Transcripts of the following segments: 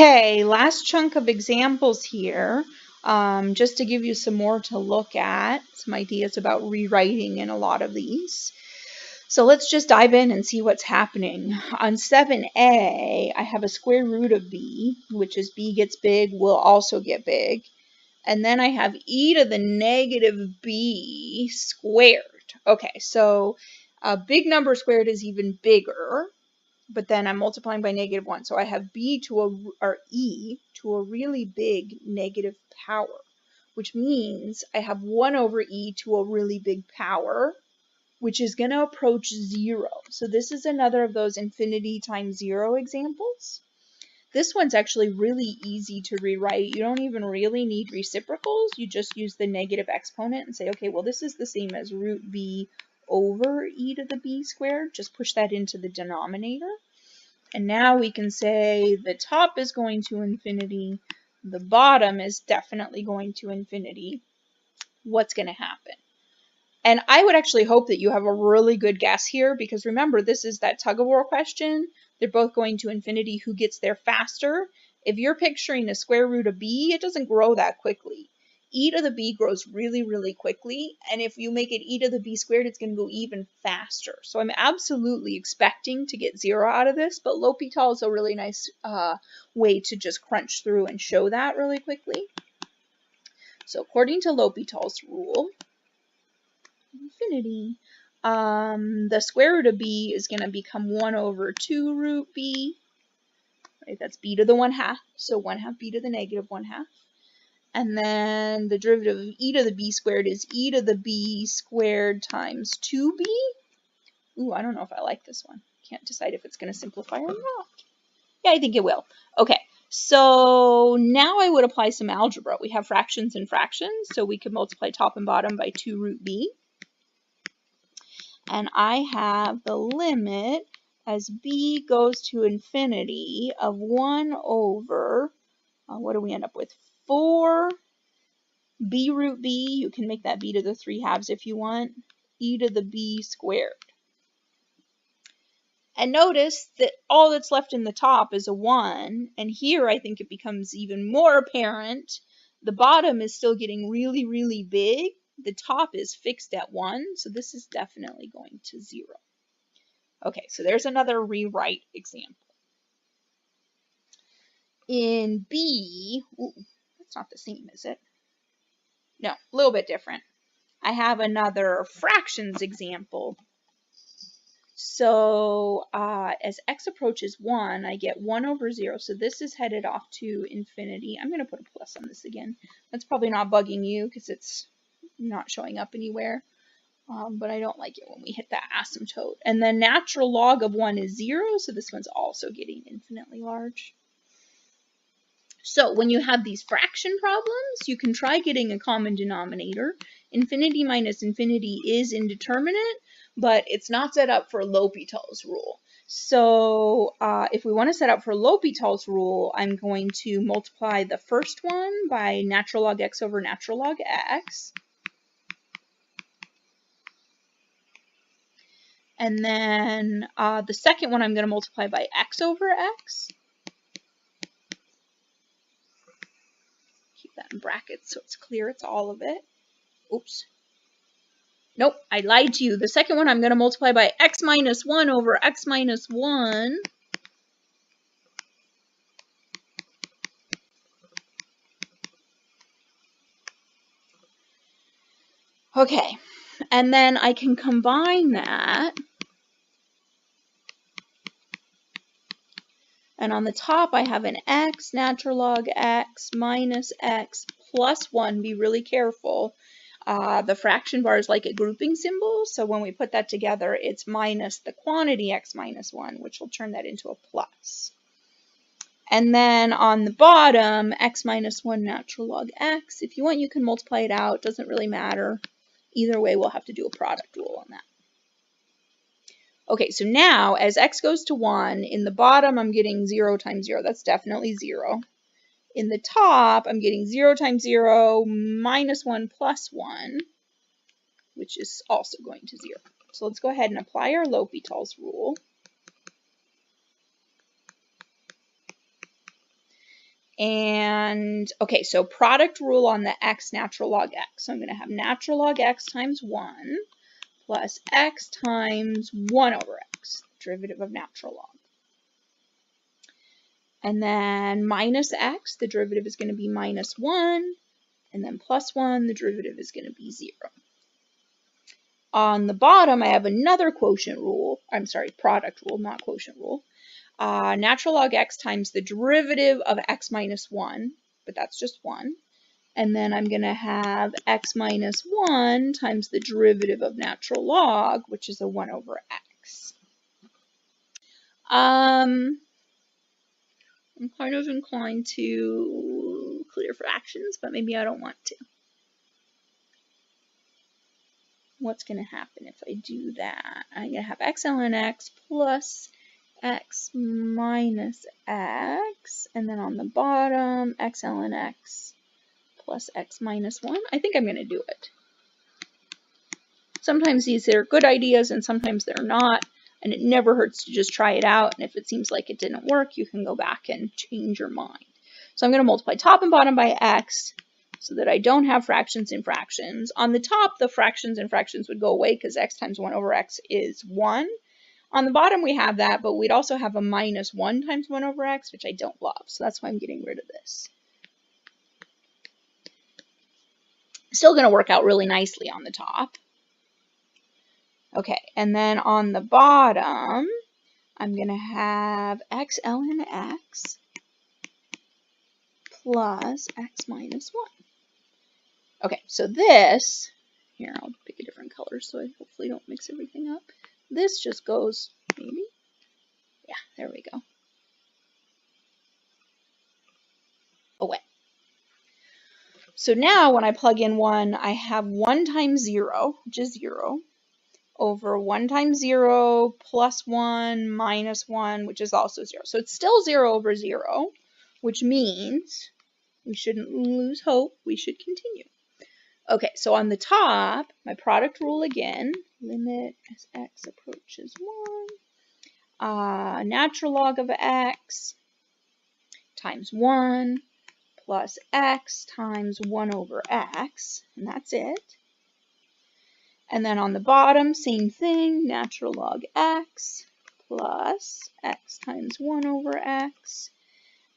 Okay, last chunk of examples here, just to give you some more to look at, some ideas about rewriting in a lot of these. So let's just dive in and see what's happening. On 7a, I have a square root of b, which as b gets big, will also get big. And then I have e to the negative b squared. Okay, so a big number squared is even bigger, but then I'm multiplying by -1. So I have e to a really big negative power, which means I have 1 over e to a really big power, which is going to approach 0. So this is another of those infinity times 0 examples. This one's actually really easy to rewrite. You don't even really need reciprocals. You just use the negative exponent and say, okay, well, this is the same as root b over e to the b squared. Just push that into the denominator. And now we can say the top is going to infinity. The bottom is definitely going to infinity. What's going to happen? And I would actually hope that you have a really good guess here, because remember, this is that tug-of-war question. They're both going to infinity. Who gets there faster? If you're picturing a square root of b, it doesn't grow that quickly. E to the b grows really, really quickly. And if you make it e to the b squared, it's going to go even faster. So I'm absolutely expecting to get 0 out of this, but L'Hopital is a really nice way to just crunch through and show that really quickly. So according to L'Hopital's rule, infinity, the square root of b is going to become 1 over 2 root b, right? That's b to the 1/2, so 1/2 b to the negative 1/2. And then the derivative of e to the b squared is e to the b squared times 2b. Ooh, I don't know if I like this one. Can't decide if it's going to simplify or not. Yeah, I think it will. Okay, so now I would apply some algebra. We have fractions and fractions, so we could multiply top and bottom by 2 root b. And I have the limit as b goes to infinity of 1 over, what do we end up with? 4 b root b, you can make that b to the 3/2 if you want, e to the b squared. And notice that all that's left in the top is a 1, and here I think it becomes even more apparent. The bottom is still getting really, really big. The top is fixed at 1, so this is definitely going to 0. Okay, so there's another rewrite example. In B, ooh, that's not the same, is it? No, a little bit different. I have another fractions example. So as x approaches 1, I get 1 over 0. So this is headed off to infinity. I'm going to put a plus on this again. That's probably not bugging you because it's not showing up anywhere. But I don't like it when we hit that asymptote. And the natural log of 1 is 0, so this one's also getting infinitely large. So when you have these fraction problems, you can try getting a common denominator. Infinity minus infinity is indeterminate, but it's not set up for L'Hopital's rule. So if we want to set up for L'Hopital's rule, I'm going to multiply the first one by natural log x over natural log x. And then the second one I'm going to multiply by x over x. Keep that in brackets so it's clear it's all of it. Oops. Nope, I lied to you. The second one I'm going to multiply by x minus 1 over x minus 1. Okay, and then I can combine that. And on the top, I have an x, natural log x, minus x, plus 1. Be really careful. The fraction bar is like a grouping symbol, so when we put that together, it's minus the quantity x minus 1, which will turn that into a plus. And then on the bottom, x minus 1 natural log x. If you want, you can multiply it out. Doesn't really matter. Either way, we'll have to do a product rule on that. Okay, so now as x goes to 1, in the bottom I'm getting 0 times 0. That's definitely 0. In the top, I'm getting 0 times 0 minus 1 plus 1, which is also going to 0. So let's go ahead and apply our L'Hopital's rule. And, okay, so product rule on the x natural log x. So I'm going to have natural log x times 1 plus x times 1 over x, derivative of natural log. And then minus x, the derivative is going to be minus 1. And then plus 1, the derivative is going to be 0. On the bottom, I have another quotient rule. I'm sorry, product rule, not quotient rule. Natural log x times the derivative of x minus 1, but that's just 1. And then I'm going to have x minus 1 times the derivative of natural log, which is a 1 over x. I'm kind of inclined to clear fractions, but maybe I don't want to. What's going to happen if I do that? I'm going to have x ln x plus x minus x, and then on the bottom, x ln x plus x minus 1. I think I'm going to do it. Sometimes these are good ideas and sometimes they're not, and it never hurts to just try it out, and if it seems like it didn't work, you can go back and change your mind. So I'm going to multiply top and bottom by x so that I don't have fractions in fractions. On the top, the fractions in fractions would go away because x times 1 over x is 1. On the bottom, we have that, but we'd also have a minus 1 times 1 over x, which I don't love, so that's why I'm getting rid of this. Still going to work out really nicely on the top. Okay, and then on the bottom, I'm going to have x ln x plus x minus 1. Okay, so this, here, I'll pick a different color so I hopefully don't mix everything up. This just goes, maybe? Yeah, there we go. Away. So now when I plug in 1, I have 1 times 0, which is 0, over 1 times 0 plus 1 minus 1, which is also 0. So it's still 0 over 0, which means we shouldn't lose hope. We should continue. Okay, so on the top, my product rule again, limit as x approaches 1, natural log of x times 1 plus x times 1 over x, and that's it. And then on the bottom, same thing, natural log x plus x times 1 over x,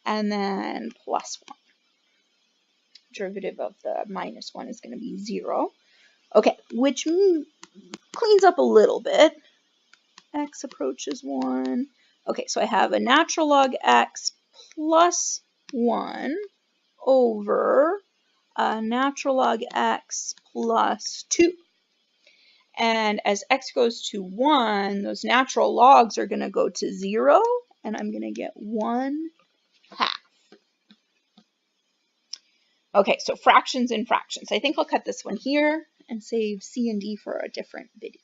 and then plus 1. Derivative of the minus 1 is going to be 0. Okay, which cleans up a little bit. X approaches 1. Okay, so I have a natural log x plus 1 over a natural log x plus 2. And as x goes to 1, those natural logs are going to go to 0, and I'm going to get 1/2. Okay, so fractions and fractions. I think I'll cut this one here and save C and D for a different video.